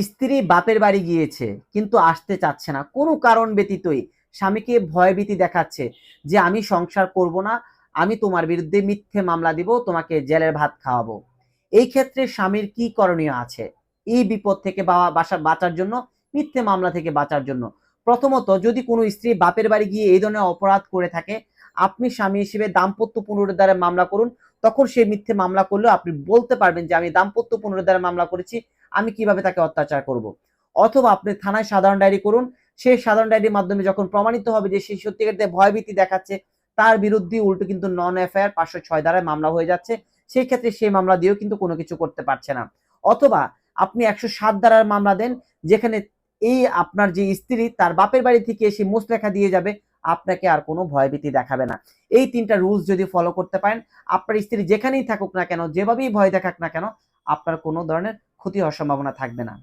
স্ত্রী বাপের বাড়ি গিয়েছে কিন্তু আসতে চাচ্ছে না, কোনো কারণ ব্যতীতই স্বামীকে ভয়ভীতি দেখাচ্ছে যে আমি সংসার করব না, আমি তোমার বিরুদ্ধে মিথ্যে মামলা দিব, তোমাকে জেলের ভাত খাওয়াবো। এই ক্ষেত্রে স্বামীর কি করণীয় আছে এই বিপদ থেকে বাঁচার জন্য, মিথ্যে মামলা থেকে বাঁচার জন্য? প্রথমত, যদি কোনো স্ত্রী বাপের বাড়ি গিয়ে এই ধরনের অপরাধ করে থাকে, আপনি স্বামী হিসেবে দাম্পত্য পুনরুদ্ধারের মামলা করুন। তখন সে মিথ্যে মামলা করলেও আপনি বলতে পারবেন যে আমি দাম্পত্য পুনরুদ্ধারের মামলা করেছি, আমি কিভাবে তাকে অত্যাচার করব। অথবা আপনি থানায় সাধারণ ডায়েরি করুন। সেই সাধারণ ডায়েরির মাধ্যমে যখন প্রমাণিত হবে যে সে সত্যিকার ভয়ভীতি দেখাচ্ছে, তার বিরুদ্ধে উল্টো কিন্তু নন এফআইআর 506 ধারায় মামলা হয়ে যাচ্ছে। সেই ক্ষেত্রে সেই মামলা দিয়েও কিন্তু কোনো কিছু করতে পারছে না। অথবা আপনি 107 ধারার মামলা দেন, যেখানে এই আপনার যে স্ত্রী তার বাপের বাড়ি থেকে এসে মুচলেখা দিয়ে যাবে, আপনাকে আর কোনো ভয়ভীতি দেখাবে না। এই 3টা রুলস যদি ফলো করতে পারেন, আপনার স্ত্রী যেখানেই থাকুক না কেন, যেভাবেই ভয় দেখাক না কেন, আপনার কোনো ধরনের ক্ষতি হওয়ার সম্ভাবনা থাকবে না।